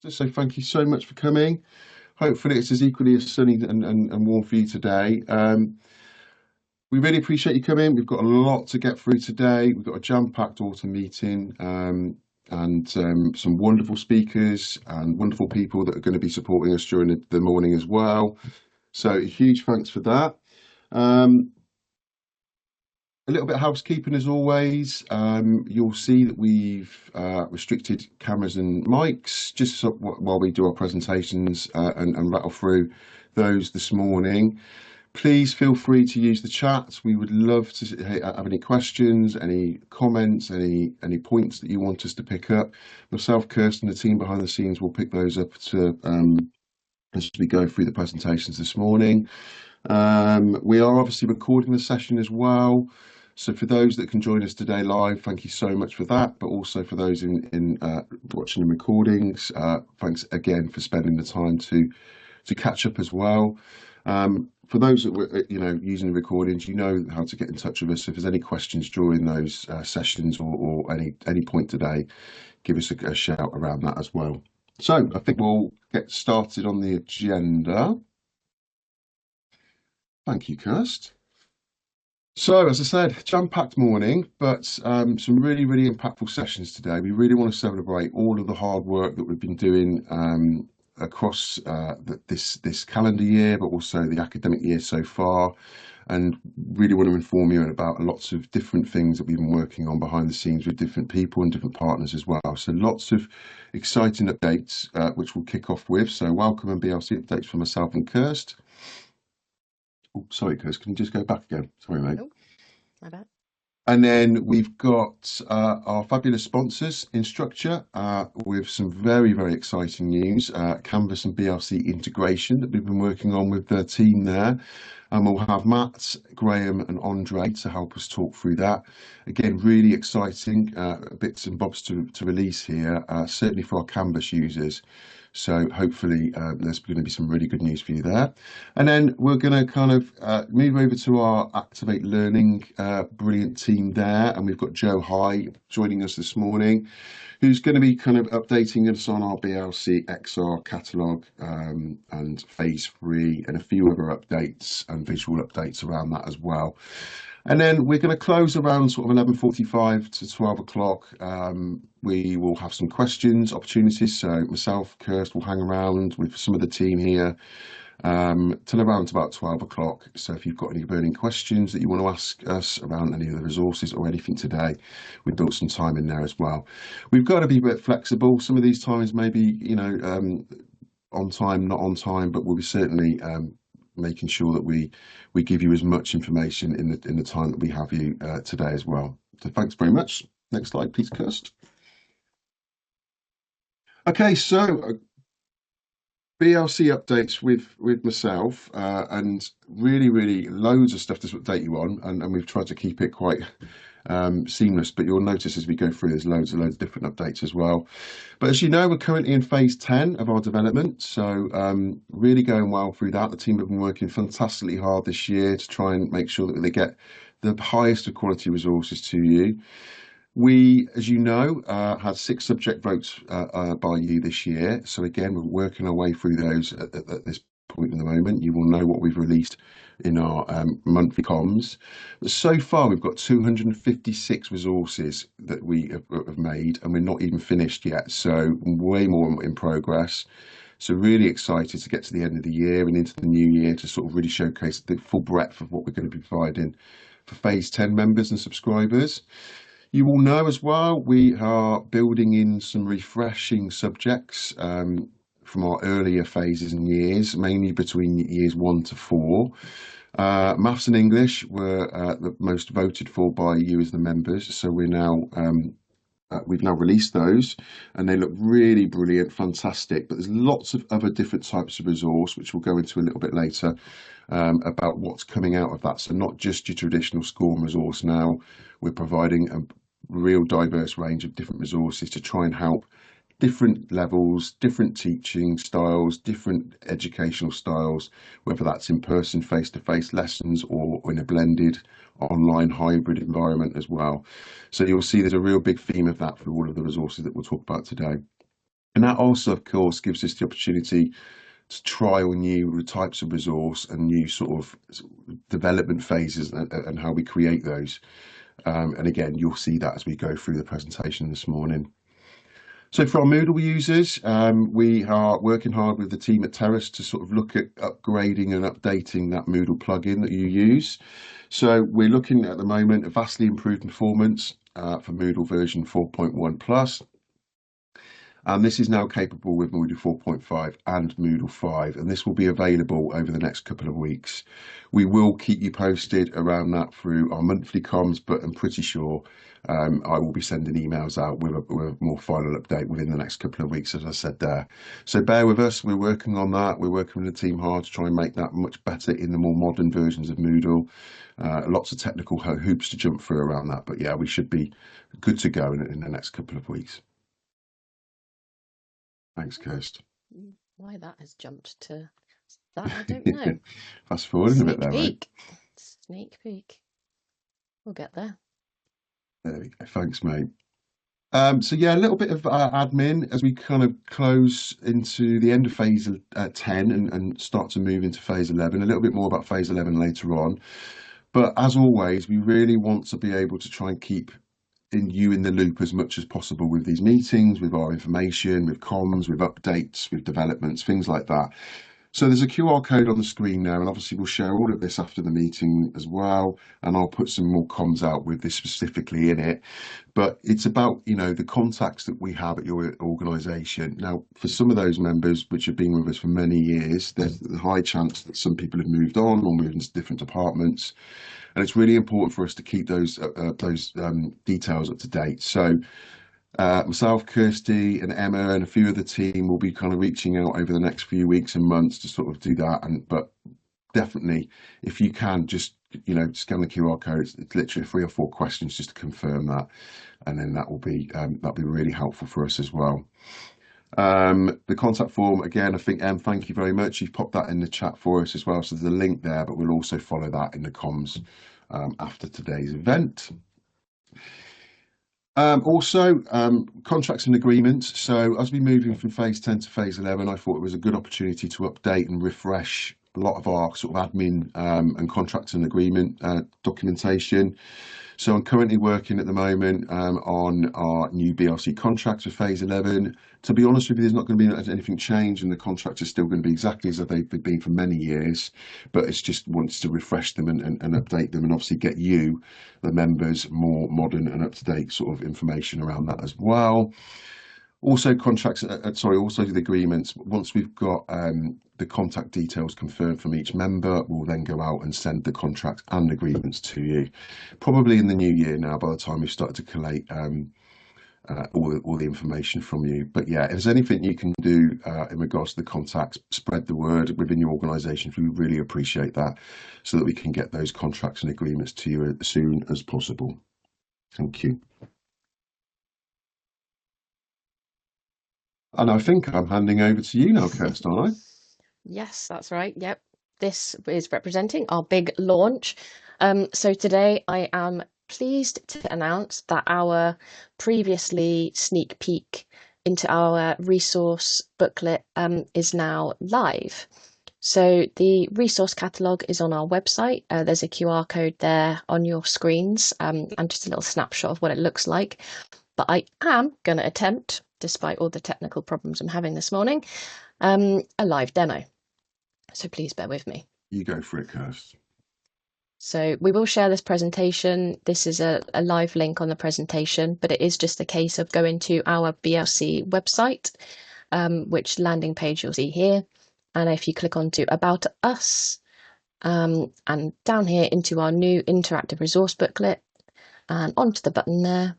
So thank you so much for coming. Hopefully it's as equally as sunny and warm for you today. We really appreciate you coming. We've got a lot to get through today. We've got a jam-packed autumn meeting and some wonderful speakers and wonderful people that are going to be supporting us during the morning as well. So a huge thanks for that. A little bit of housekeeping as always. You'll see that we've restricted cameras and mics just so, while we do our presentations and rattle through those this morning. Please feel free to use the chat. We would love to have any questions, any comments, any points that you want us to pick up. Myself, Kirsten, the team behind the scenes will pick those up as we go through the presentations this morning. We are obviously recording the session as well. So for those that can join us today live, thank you so much for that. But also for those in watching the recordings, thanks again for spending the time to catch up as well. For those that were using the recordings, you know how to get in touch with us. If there's any questions during those sessions or any point today, give us a shout around that as well. So I think we'll get started on the agenda. Thank you, Kirst. So, as I said, jam-packed morning, but some really, really impactful sessions today. We really want to celebrate all of the hard work that we've been doing across this calendar year, but also the academic year so far, and really want to inform you about lots of different things that we've been working on behind the scenes with different people and different partners as well. So lots of exciting updates, which we'll kick off with. So welcome and BLC updates for myself and Kirst. Oh, sorry, Kirst, can you just go back again? Sorry, mate. Nope, my bad. And then we've got our fabulous sponsors in structure with some very, very exciting news, Canvas and BLC integration that we've been working on with the team there. And we'll have Matt, Graham and Andre to help us talk through that. Again, really exciting bits and bobs to release here, certainly for our Canvas users. So hopefully there's going to be some really good news for you there. And then we're going to kind of move over to our Activate Learning brilliant team there. And we've got Joe High joining us this morning, who's going to be kind of updating us on our BLC XR catalogue and phase 3 and a few other updates and visual updates around that as well. And then we're going to close around sort of 11:45 to 12 o'clock. We will have some questions, opportunities. So myself, Kirst, will hang around with some of the team here till around about 12 o'clock. So if you've got any burning questions that you want to ask us around any of the resources or anything today, we've built some time in there as well. We've got to be a bit flexible. Some of these times maybe, on time, not on time, but we'll be certainly making sure that we give you as much information in the time that we have you today as well. So thanks very much. Next slide, please, Kirst. Okay, so BLC updates with myself and really loads of stuff to update you on, and we've tried to keep it quite seamless, but you'll notice as we go through there's loads of different updates as well. But as you know, we're currently in phase 10 of our development, so really going well through that. The team have been working fantastically hard this year to try and make sure that they get the highest of quality resources to you. We, as you know, had 6 subject votes by you this year. So again, we're working our way through those at this point in the moment. You will know what we've released in our monthly comms. But so far, we've got 256 resources that we have made, and we're not even finished yet. So way more in progress. So really excited to get to the end of the year and into the new year to sort of really showcase the full breadth of what we're going to be providing for phase 10 members and subscribers. You will know as well, we are building in some refreshing subjects from our earlier phases and years, mainly between years 1 to 4. Maths and English were the most voted for by you as the members, so we've now released those, and they look really brilliant, fantastic. But there's lots of other different types of resource, which we'll go into a little bit later, about what's coming out of that. So not just your traditional SCORM resource now, we're providing a real diverse range of different resources to try and help different levels, different teaching styles, different educational styles, whether that's in person, face-to-face lessons or in a blended online hybrid environment as well. So you'll see there's a real big theme of that for all of the resources that we'll talk about today. And that also, of course, gives us the opportunity to trial new types of resource and new sort of development phases and how we create those. And again, you'll see that as we go through the presentation this morning. So for our Moodle users, we are working hard with the team at Terrace to sort of look at upgrading and updating that Moodle plugin that you use. So we're looking at the moment at vastly improved performance for Moodle version 4.1 plus. And this is now capable with Moodle 4.5 and Moodle 5, and this will be available over the next couple of weeks. We will keep you posted around that through our monthly comms, but I'm pretty sure I will be sending emails out with a more final update within the next couple of weeks, as I said there. So bear with us, we're working on that. We're working with the team hard to try and make that much better in the more modern versions of Moodle. Lots of technical hoops to jump through around that, but yeah, we should be good to go in the next couple of weeks. Thanks, Kirst. Why that has jumped to that, I don't know. Fast forwarding a bit there, mate. Sneak peek. We'll get there. There we go. Thanks, mate. So yeah, a little bit of admin as we kind of close into the end of phase 10 and start to move into phase 11. A little bit more about phase 11 later on. But as always, we really want to be able to try and keep you in the loop as much as possible with these meetings, with our information, with comms, with updates, with developments, things like that. So there's a QR code on the screen now, and obviously we'll share all of this after the meeting as well, and I'll put some more comms out with this specifically in it. But it's about, the contacts that we have at your organisation. Now, for some of those members which have been with us for many years, there's a high chance that some people have moved on or moved into different departments. And it's really important for us to keep those details up to date. So myself, Kirsty and Emma and a few of the team will be kind of reaching out over the next few weeks and months to sort of do that. But definitely, if you can, just scan the QR code. It's literally 3 or 4 questions just to confirm that, and then that'll be really helpful for us as well. The contact form, again, I think, Em, thank you very much. You've popped that in the chat for us as well. So there's a link there, but we'll also follow that in the comms after today's event. Also, contracts and agreements. So as we move in from phase 10 to phase 11, I thought it was a good opportunity to update and refresh a lot of our sort of admin and contracts and agreement documentation. So I'm currently working at the moment on our new BLC contracts for phase 11. To be honest with you, there's not going to be anything changed, and the contracts are still going to be exactly as they've been for many years. But it's just wants to refresh them and update them, and obviously get you, the members, more modern and up-to-date sort of information around that as well. Also contracts, also the agreements. Once we've got the contact details confirmed from each member, we'll then go out and send the contracts and agreements to you. Probably in the new year now, by the time we've started to collate all the information from you. But yeah, if there's anything you can do in regards to the contacts, spread the word within your organisation. We really appreciate that, so that we can get those contracts and agreements to you as soon as possible. Thank you. And I think I'm handing over to you now, Kirst, aren't I? Yes, that's right. Yep. This is representing our big launch. So today I am pleased to announce that our previously sneak peek into our resource booklet is now live. So the resource catalogue is on our website. There's a QR code there on your screens and just a little snapshot of what it looks like. But I am going to attempt, despite all the technical problems I'm having this morning, a live demo. So please bear with me. You go for it, Kirst. So we will share this presentation. This is a live link on the presentation, but it is just a case of going to our BLC website, which landing page you'll see here. And if you click onto About Us, and down here into our new interactive resource booklet, and onto the button there,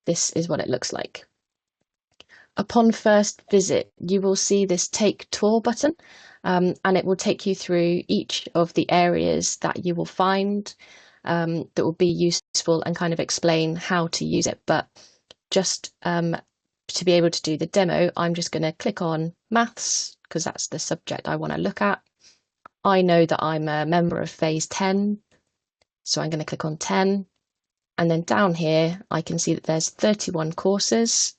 this is what it looks like. Upon first visit, you will see this Take Tour button, and it will take you through each of the areas that you will find that will be useful and kind of explain how to use it. But just to be able to do the demo, I'm just going to click on Maths, because that's the subject I want to look at. I know that I'm a member of phase 10, so I'm going to click on 10. And then down here, I can see that there's 31 courses.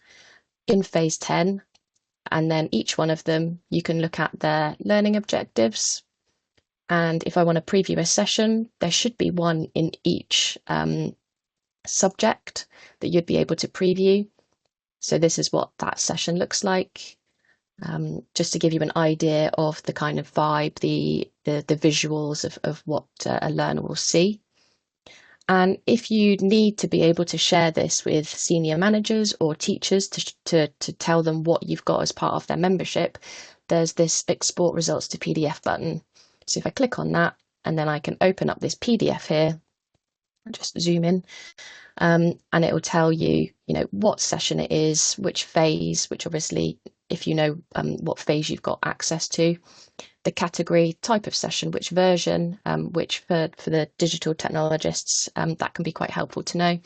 in phase 10, and then each one of them, you can look at their learning objectives. And if I want to preview a session, there should be one in each subject that you'd be able to preview. So this is what that session looks like. Just to give you an idea of the kind of vibe, the visuals of what a learner will see. And if you need to be able to share this with senior managers or teachers to tell them what you've got as part of their membership, there's this export results to PDF button. So if I click on that, and then I can open up this PDF here, I'll just zoom in, and it will tell you, what session it is, which phase, which obviously, if you know what phase you've got access to, the category, type of session, which version, which for the digital technologists, that can be quite helpful to know.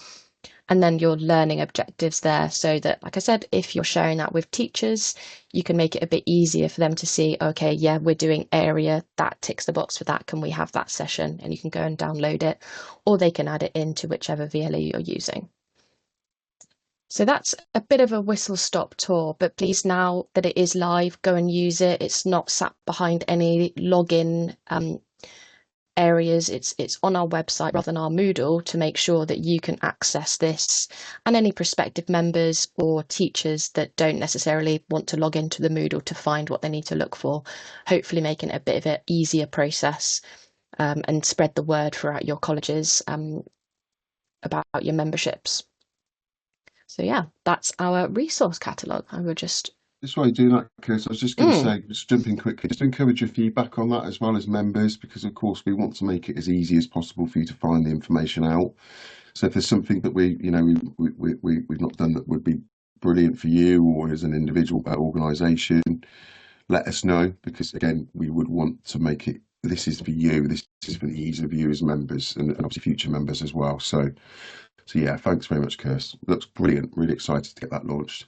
And then your learning objectives there, so that, like I said, if you're sharing that with teachers, you can make it a bit easier for them to see, okay, yeah, we're doing area, that ticks the box for that, can we have that session? And you can go and download it, or they can add it into whichever VLE you're using. So that's a bit of a whistle-stop tour, but please, now that it is live, go and use it. It's not sat behind any login areas. It's on our website rather than our Moodle, to make sure that you can access this, and any prospective members or teachers that don't necessarily want to log into the Moodle to find what they need to look for, hopefully making it a bit of an easier process, and spread the word throughout your colleges about your memberships. So yeah, that's our resource catalogue. I will just... Just while you do that, Chris, I was just going to say, just jumping quickly, just to encourage your feedback on that as well as members, because of course we want to make it as easy as possible for you to find the information out. So if there's something that we've not done that would be brilliant for you, or as an individual organisation, let us know, because again, we would want to make it, this is for you, this is for the ease of you as members, and obviously future members as well. So yeah, thanks very much, Kirst. Looks brilliant. Really excited to get that launched.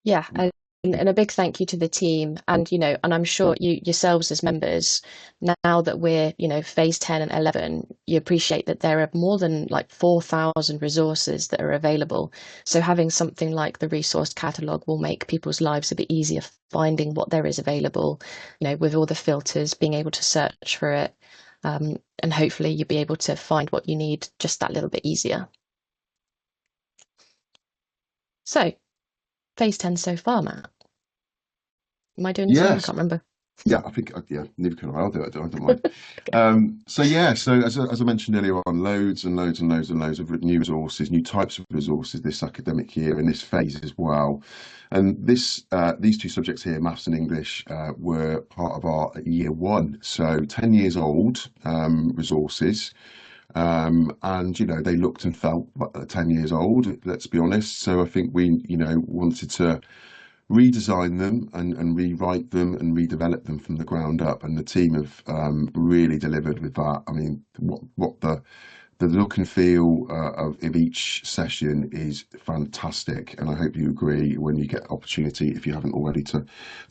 Yeah, and a big thank you to the team, and and I'm sure you yourselves as members, now that we're phase 10 and 11, you appreciate that there are more than like 4,000 resources that are available. So having something like the resource catalogue will make people's lives a bit easier finding what there is available, with all the filters, being able to search for it, and hopefully you'll be able to find what you need just that little bit easier. So phase 10 so far, Matt. Am I doing the same? I can't remember. Yeah, I think, neither can I. I'll do it. I don't mind. So as I mentioned earlier on, loads and loads and loads and loads of new resources, new types of resources this academic year, in this phase as well. And these two subjects here, maths and English, were part of our year one. So 10 years old resources. And they looked and felt like 10 years old, let's be honest. So I think we wanted to redesign them and rewrite them and redevelop them from the ground up, and the team have really delivered with that. I mean, what the look and feel of each session is fantastic, and I hope you agree when you get opportunity, if you haven't already, to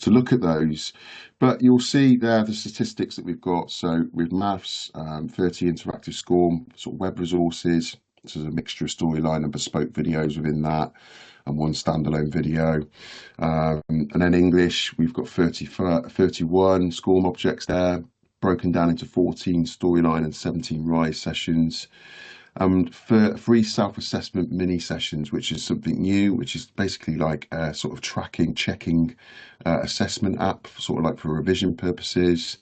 look at those. But you'll see there the statistics that we've got. So with maths, 30 interactive score, sort of web resources. This is a mixture of storyline and bespoke videos within that, and one standalone video. And then English, we've got 31 SCORM objects there, broken down into 14 storyline and 17 rise sessions. For free self-assessment mini sessions, which is something new, which is basically like a sort of tracking, checking assessment app, sort of like for revision purposes.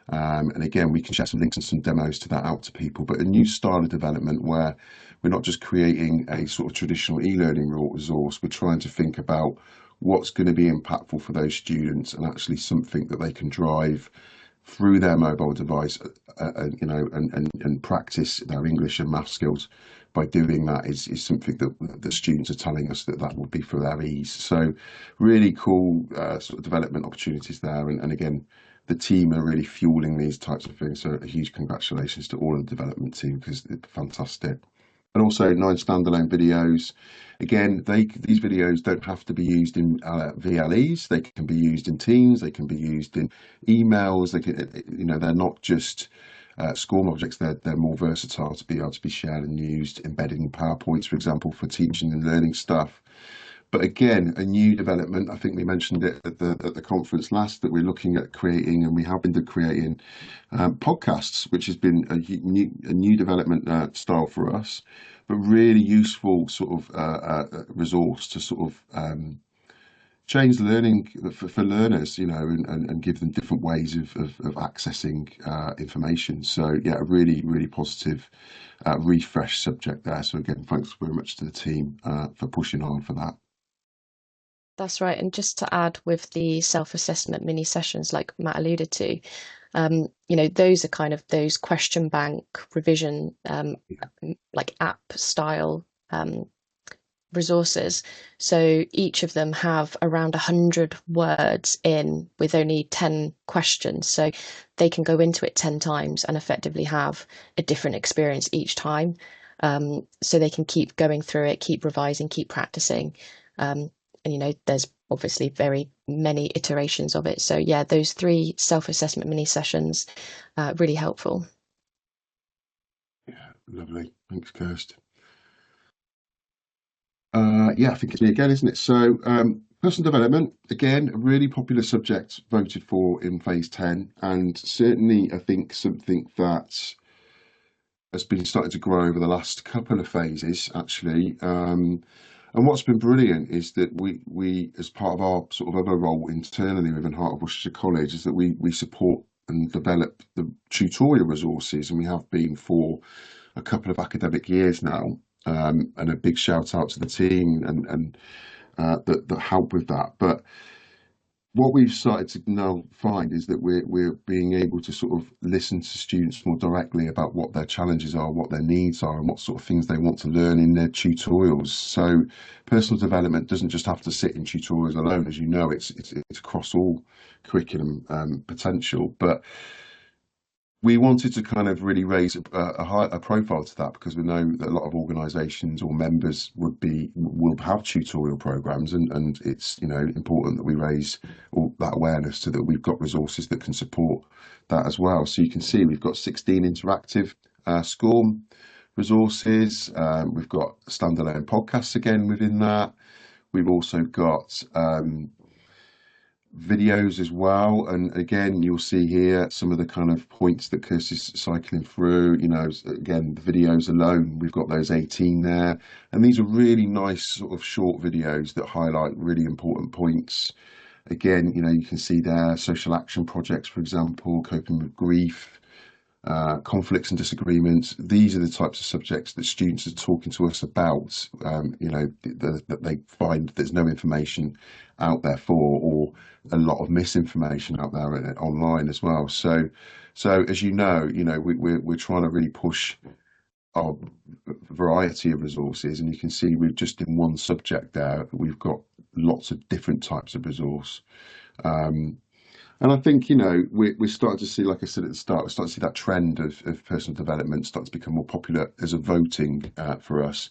And again, we can share some links and some demos to that out to people, but a new style of development where we're not just creating a sort of traditional e-learning resource, we're trying to think about what's going to be impactful for those students, and actually something that they can drive through their mobile device, and practice their English and math skills by doing that is something that the students are telling us that will be for their ease. So really cool sort of development opportunities there, and again, the team are really fueling these types of things. So a huge congratulations to all of the development team, because it's fantastic. And also 9 standalone videos. Again, these videos don't have to be used in VLEs. They can be used in Teams. They can be used in emails. They can, they're not just SCORM objects. They're more versatile to be able to be shared and used, embedded in PowerPoints, for example, for teaching and learning stuff. But again, a new development. I think we mentioned it at the conference last, that we're looking at creating, and we have been creating podcasts, which has been a new development style for us, but really useful sort of resource to sort of change learning for learners, and give them different ways of accessing information. So yeah, a really, really positive refresh subject there. So again, thanks very much to the team for pushing on for that. That's right. And just to add with the self-assessment mini sessions, like Matt alluded to, those are kind of those question bank revision, like app style resources. So each of them have around 100 words in with only 10 questions. So they can go into it 10 times and effectively have a different experience each time. So they can keep going through it, keep revising, keep practicing. And there's obviously very many iterations of it. So yeah, those 3 self-assessment mini sessions, really helpful. Yeah, lovely. Thanks, Kirst. Yeah, I think it's me again, isn't it? So, personal development, again, a really popular subject voted for in phase 10, and certainly I think something that has been starting to grow over the last couple of phases, actually. And what's been brilliant is that we, as part of our sort of other role internally within Heart of Worcestershire College, is that we support and develop the tutorial resources, and we have been for a couple of academic years now. And a big shout out to the team and that help with that. But what we've started to now find is that we're being able to sort of listen to students more directly about what their challenges are, what their needs are, and what sort of things they want to learn in their tutorials. So personal development doesn't just have to sit in tutorials alone. As you know, it's across all curriculum potential, but we wanted to kind of really raise a profile to that, because we know that a lot of organisations or members will have tutorial programs, and it's important that we raise all that awareness, so that we've got resources that can support that as well. So you can see we've got 16 interactive SCORM resources. We've got standalone podcasts again within that. We've also got videos as well, and again you'll see here some of the kind of points that Kirsty's cycling through. Again, the videos alone, we've got those 18 there, and these are really nice sort of short videos that highlight really important points. Again, you can see there social action projects, for example, coping with grief, conflicts and disagreements. These are the types of subjects that students are talking to us about, that they find there's no information out there for, or a lot of misinformation out there online as well. So as we're trying to really push our variety of resources, and you can see we've just in one subject there, we've got lots of different types of resource. And I think, we're starting to see, like I said at the start, we're starting to see that trend of personal development start to become more popular as a voting for us.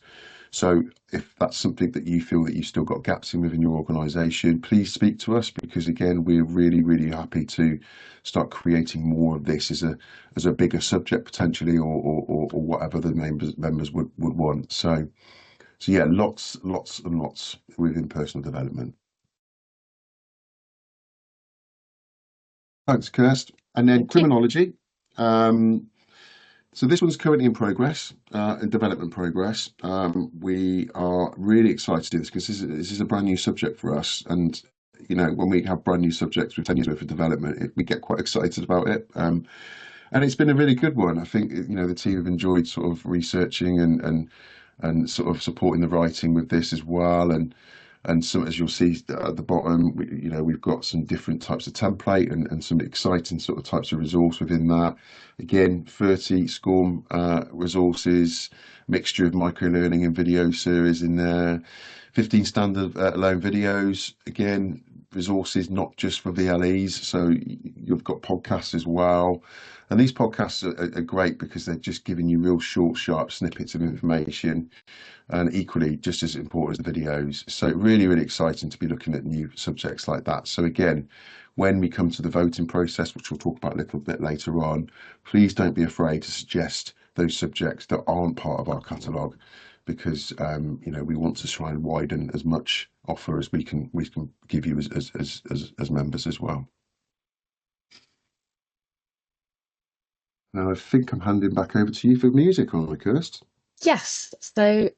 So if that's something that you feel that you've still got gaps in within your organisation, please speak to us, because again, we're really, really happy to start creating more of this as a bigger subject potentially, or whatever the members would want. So yeah, lots and lots within personal development. Thanks, Kirst. And then Thank you. criminology. So this one's currently in progress, in development progress. We are really excited to do this, because this is a brand new subject for us. And, when we have brand new subjects with 10 years worth of development, we get quite excited about it. And it's been a really good one. I think, the team have enjoyed sort of researching and sort of supporting the writing with this as well. And so, as you'll see at the bottom, we've got some different types of template and some exciting sort of types of resource within that. Again, 30 SCORM resources, mixture of micro learning and video series in there, 15 standard alone videos. Again, resources not just for VLEs, so you've got podcasts as well. And these podcasts are great, because they're just giving you real short, sharp snippets of information, and equally just as important as the videos. So really, really exciting to be looking at new subjects like that. So again, when we come to the voting process, which we'll talk about a little bit later on, please don't be afraid to suggest those subjects that aren't part of our catalogue, because we want to try and widen as much offer as we can give you as members as well. Now I think I'm handing back over to you for music, aren't I, Kirst? Yes. So,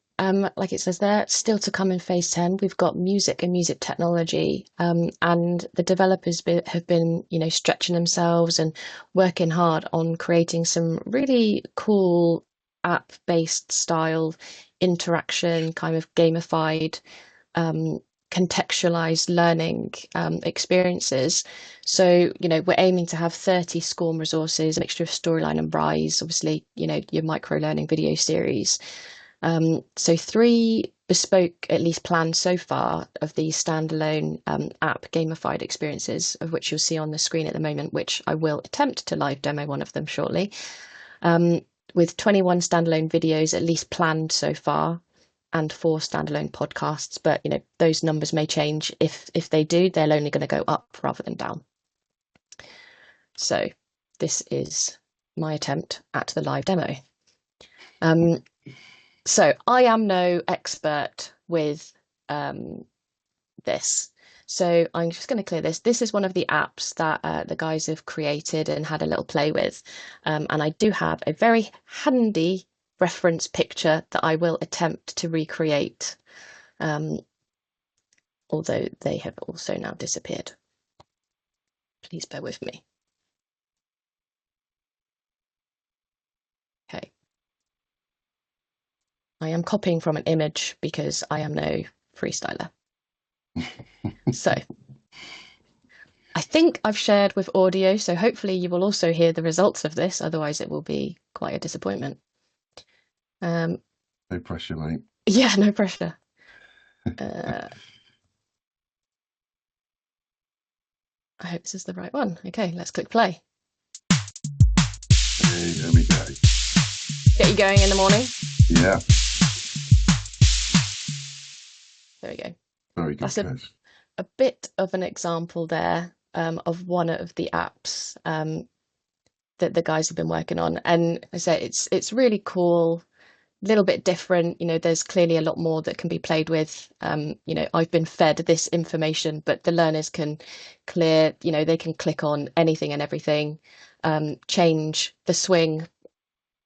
like it says there, still to come in phase 10, we've got music and music technology, and the developers have been, stretching themselves and working hard on creating some really cool app-based style interaction, kind of gamified, contextualized learning experiences. So, we're aiming to have 30 SCORM resources, a mixture of storyline and Rise, obviously, your micro learning video series. So 3 bespoke, at least planned so far, of these standalone app gamified experiences, of which you'll see on the screen at the moment, which I will attempt to live demo one of them shortly, with 21 standalone videos at least planned so far, and 4 standalone podcasts. But those numbers may change. If they do, they're only going to go up rather than down. So this is my attempt at the live demo. So I am no expert with this. So I'm just going to clear this. This is one of the apps that the guys have created and had a little play with. And I do have a very handy reference picture that I will attempt to recreate, although they have also now disappeared. Please bear with me. Okay. I am copying from an image because I am no freestyler. So I think I've shared with audio, so hopefully you will also hear the results of this, otherwise it will be quite a disappointment. No pressure, mate. Yeah, no pressure. I hope this is the right one. Okay, let's click play. Hey, there we go. Get you going in the morning? Yeah. There we go. Very good. That's a bit of an example there of one of the apps that the guys have been working on. And I say it's really cool, a little bit different. There's clearly a lot more that can be played with. I've been fed this information, but the learners can they can click on anything and everything, change the swing.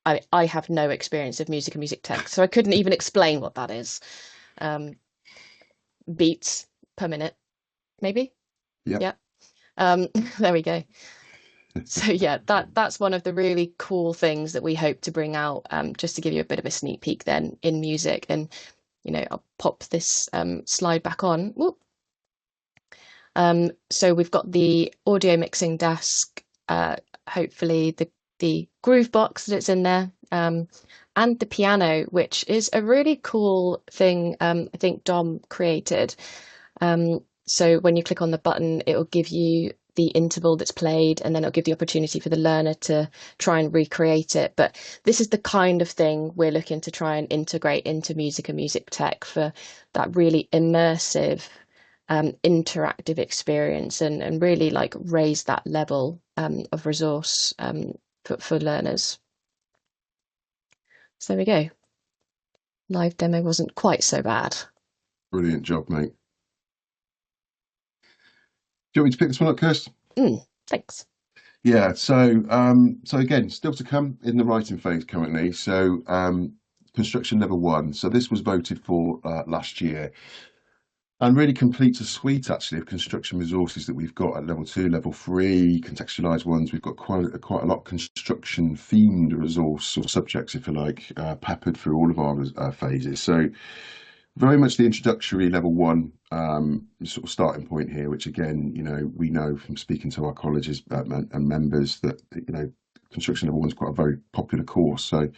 I have no experience of music and music tech, so I couldn't even explain what that is. Beats per minute, maybe. Yep. Yeah. There we go. So yeah, that's one of the really cool things that we hope to bring out, just to give you a bit of a sneak peek then in music. And I'll pop this slide back on. Whoop. So we've got the audio mixing desk, hopefully the groove box that's in there, and the piano, which is a really cool thing I think Dom created. So when you click on the button, it will give you the interval that's played, and then it'll give the opportunity for the learner to try and recreate it. But this is the kind of thing we're looking to try and integrate into music and music tech for that really immersive, interactive experience, and really like raise that level of resource for learners. So there we go. Live demo wasn't quite so bad. Brilliant job, mate. Do you want me to pick this one up, Kirst? Thanks. Yeah, so again, still to come in the writing phase currently. So construction level 1. So this was voted for last year, and really completes a suite actually of construction resources that we've got at level 2, level 3, contextualized ones. We've got quite a lot of construction themed resource or subjects, if you like, peppered through all of our phases. So very much the introductory level 1 sort of starting point here, which again, we know from speaking to our colleges and members that construction level 1 is quite a very popular course. So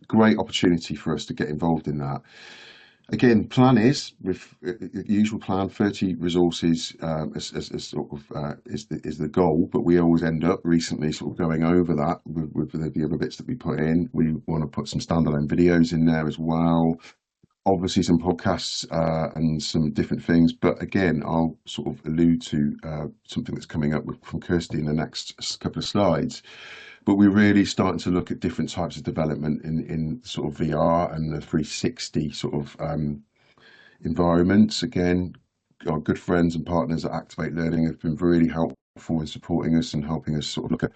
great opportunity for us to get involved in that. Again, plan is with the usual plan, 30 resources as sort of is the goal, but we always end up recently sort of going over that with the other bits that we put in. We want to put some standalone videos in there as well. Obviously some podcasts and some different things, but again, I'll sort of allude to something that's coming up from Kirsty in the next couple of slides. but we're really starting to look at different types of development in sort of VR and the 360 sort of environments. Again, our good friends and partners at Activate Learning have been really helpful in supporting us and helping us sort of look at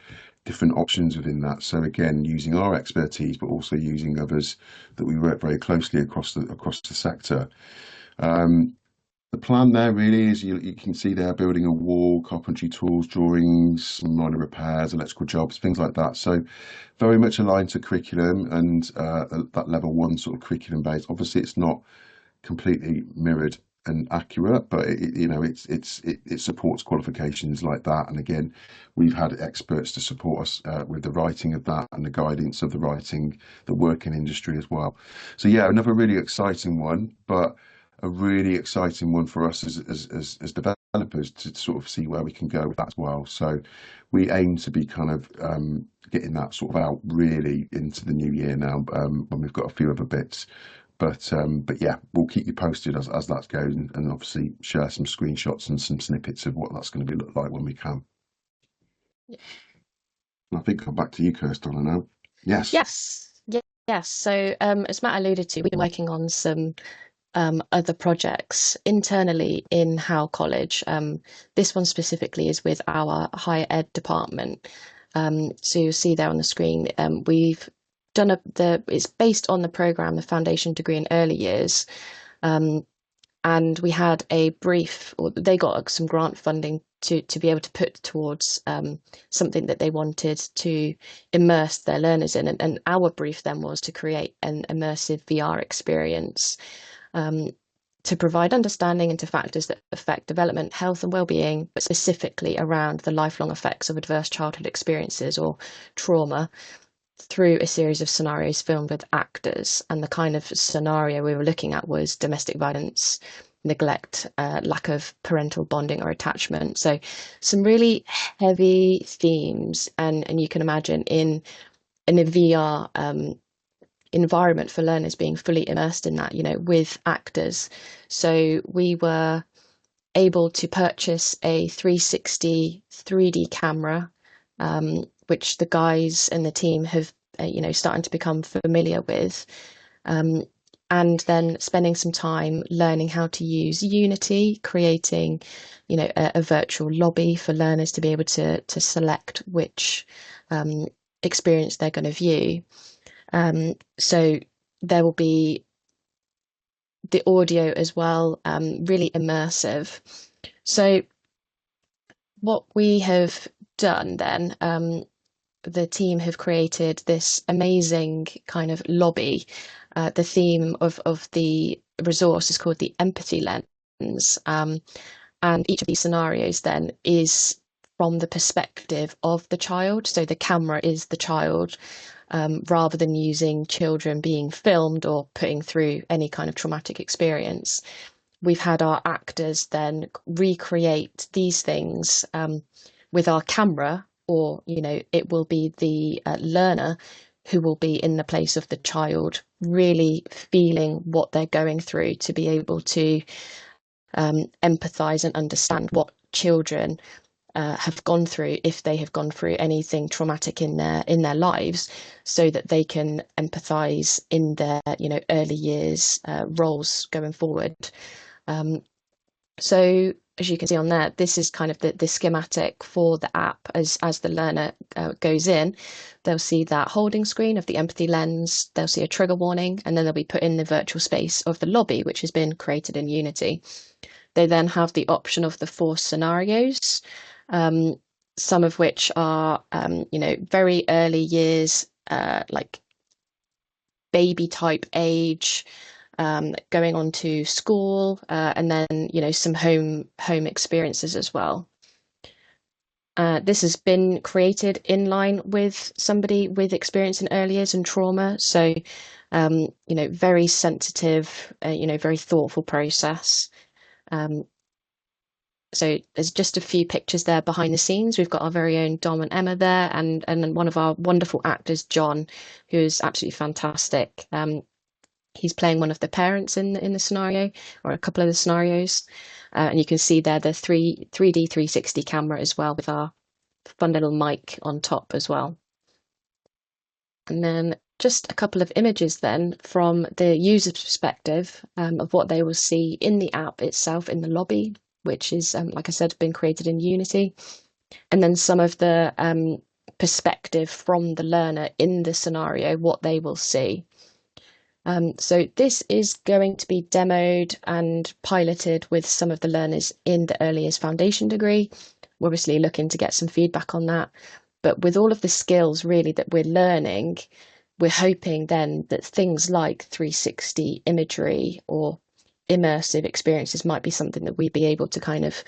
different options within that. So again, using our expertise, but also using others that we work very closely across the sector. The plan there really is you can see they're building a wall, carpentry tools, drawings, minor repairs, electrical jobs, things like that. So very much aligned to curriculum and that level one sort of curriculum base. Obviously, it's not completely mirrored and accurate, but it supports qualifications like that. And again, we've had experts to support us with the writing of that and the guidance of the writing, the working industry as well. So yeah, another really exciting one, but a really exciting one for us as developers to sort of see where we can go with that as well. So we aim to be kind of getting that sort of out really into the new year now, when we've got a few other bits. But yeah, we'll keep you posted as that goes, and obviously share some screenshots and some snippets of what that's going to be look like when we can. Yeah. And I think I'm back to you, Kirsten, now. Yes. Yes. So, as Matt alluded to, we've been working on some other projects internally in Howe College. This one specifically is with our higher ed department. So you'll see there on the screen, we've done it's based on the program, the foundation degree in early years. And we had a brief, or they got some grant funding to be able to put towards something that they wanted to immerse their learners in. And our brief then was to create an immersive VR experience to provide understanding into factors that affect development, health, and well-being, but specifically around the lifelong effects of adverse childhood experiences or trauma through a series of scenarios filmed with actors. And the kind of scenario we were looking at was domestic violence, neglect, lack of parental bonding or attachment. So some really heavy themes, and you can imagine in a VR environment for learners being fully immersed in that, with actors. So we were able to purchase a 360 3D camera, which the guys and the team have, starting to become familiar with. And then spending some time learning how to use Unity, creating, a virtual lobby for learners to be able to select which experience they're going to view. So there will be the audio as well, really immersive. So what we have done then, the team have created this amazing kind of lobby. The theme of the resource is called the empathy lens. And each of these scenarios then is from the perspective of the child. So the camera is the child, rather than using children being filmed or putting through any kind of traumatic experience. We've had our actors then recreate these things with our camera, or, it will be the learner who will be in the place of the child, really feeling what they're going through to be able to empathize and understand what children have gone through, if they have gone through anything traumatic in their lives, so that they can empathize in their early years roles going forward. So as you can see on there, this is kind of the schematic for the app. As the learner goes in, they'll see that holding screen of the empathy lens, they'll see a trigger warning, and then they'll be put in the virtual space of the lobby, which has been created in Unity. They then have the option of the 4 scenarios, some of which are, very early years, like baby type age, going on to school, and then, some home experiences as well. This has been created in line with somebody with experience in early years and trauma. So, very sensitive, very thoughtful process. So there's just a few pictures there behind the scenes. We've got our very own Dom and Emma there, and then one of our wonderful actors, John, who is absolutely fantastic. He's playing one of the parents in the scenario, or a couple of the scenarios. And you can see there the 3D 360 camera as well, with our fun little mic on top as well. And then just a couple of images then from the user's perspective of what they will see in the app itself in the lobby, which is, like I said, been created in Unity. And then some of the perspective from the learner in the scenario, what they will see. So this is going to be demoed and piloted with some of the learners in the early years foundation degree. We're obviously looking to get some feedback on that. But with all of the skills really that we're learning, we're hoping then that things like 360 imagery or immersive experiences might be something that we'd be able to kind of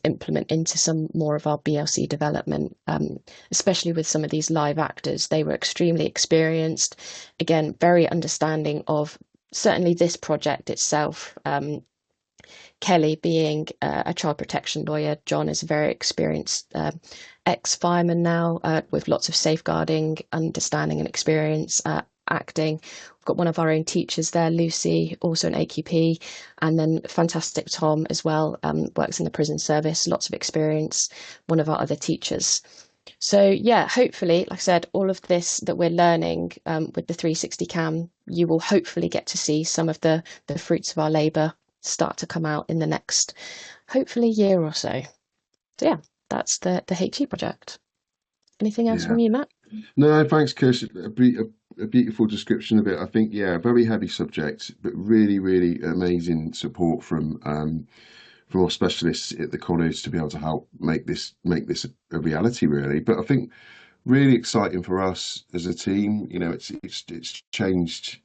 implement into some more of our BLC development, especially with some of these live actors. They were extremely experienced, again, very understanding of certainly this project itself. Kelly being a child protection lawyer, John is a very experienced ex-fireman now with lots of safeguarding, understanding and experience acting. We've got one of our own teachers there, Lucy, also an AQP, and then fantastic Tom as well, works in the prison service, lots of experience, one of our other teachers. So yeah, hopefully, like I said, all of this that we're learning with the 360 cam, you will hopefully get to see some of the fruits of our labour start to come out in the next, hopefully, year or so. So yeah, that's the HE project. Anything else Yeah. from you, Matt? No, thanks, Kirst. A beautiful description of it. I think, yeah, very heavy subject, but really, really amazing support from our specialists at the college to be able to help make this a reality, really. But I think really exciting for us as a team. You know, it's changed.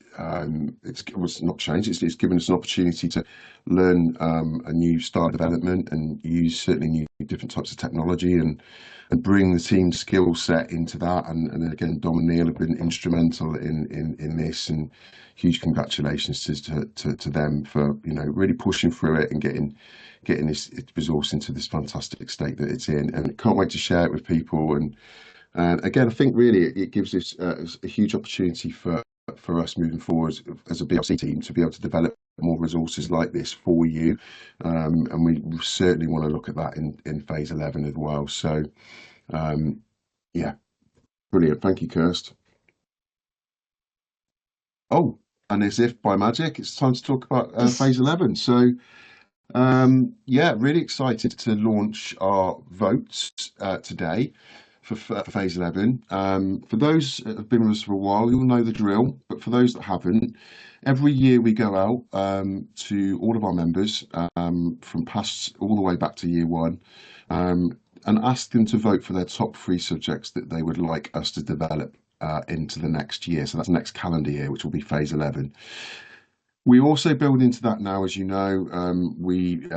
It's not changed. It's given us an opportunity to learn a new style of development and use certainly new different types of technology and bring the team skill set into that. And again, Dom and Neil have been instrumental in this. And huge congratulations to them for really pushing through it and getting this resource into this fantastic state that it's in. And can't wait to share it with people. And again, I think really it gives us a huge opportunity for us moving forward as a BLC team to be able to develop more resources like this for you. And we certainly want to look at that in phase 11 as well. So, yeah, brilliant. Thank you, Kirst. Oh, and as if by magic, it's time to talk about phase 11. So, yeah, really excited to launch our votes today for phase 11. For those that have been with us for a while, you'll know the drill. But for those that haven't, every year we go out to all of our members from past all the way back to year one and ask them to vote for their top 3 subjects that they would like us to develop into the next year. So that's next calendar year, which will be phase 11. We also build into that now, as you know, we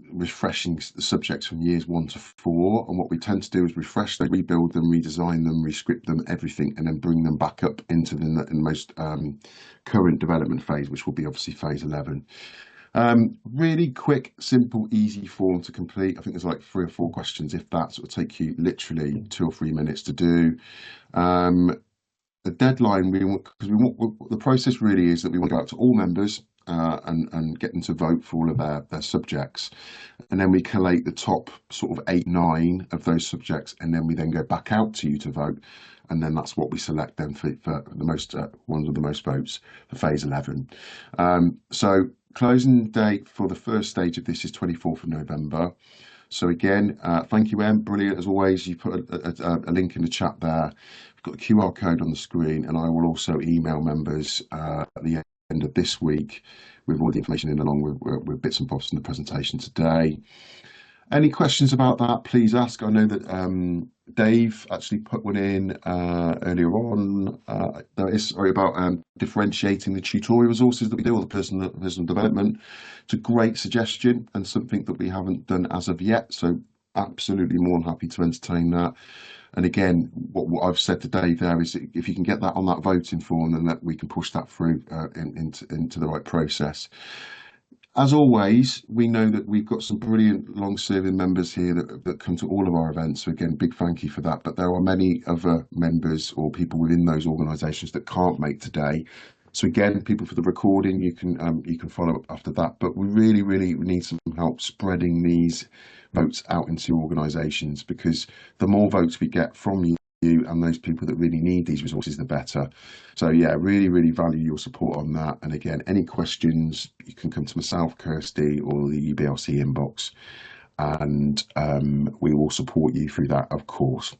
refreshing the subjects from years 1 to 4, and what we tend to do is refresh them, rebuild them, redesign them, rescript them, everything, and then bring them back up into the most current development phase, which will be obviously phase 11. Really quick, simple, easy form to complete. I think there's like 3 or 4 questions, if that. So it'll take you literally 2 or 3 minutes to do. The deadline because the process really is that we want to go out to all members and get them to vote for all of their subjects, and then we collate the top sort of 8, 9 of those subjects, and then we then go back out to you to vote, and then that's what we select then for the most ones with the most votes for phase 11. So closing date for the first stage of this is 24th of November. So again, thank you, Em. Brilliant as always. You put a link in the chat there. We've got the QR code on the screen, and I will also email members at the end of this week with all the information in, along with bits and bobs from the presentation today. Any questions about that, please ask. I know that Dave actually put one in earlier on. That is sorry about differentiating the tutorial resources that we do, or the personal development. It's a great suggestion and something that we haven't done as of yet. So absolutely more than happy to entertain that. And again, what I've said to Dave there is if you can get that on that voting form, then that we can push that through into the right process. As always, we know that we've got some brilliant long-serving members here that come to all of our events. So again, big thank you for that. But there are many other members or people within those organisations that can't make today. So again, people for the recording, you can follow up after that. But we really, really need some help spreading these votes out into organisations, because the more votes we get from you you and those people that really need these resources, the better. So yeah, really, really value your support on that. And again, any questions, you can come to myself, Kirsty, or the BLC inbox, and we will support you through that, of course.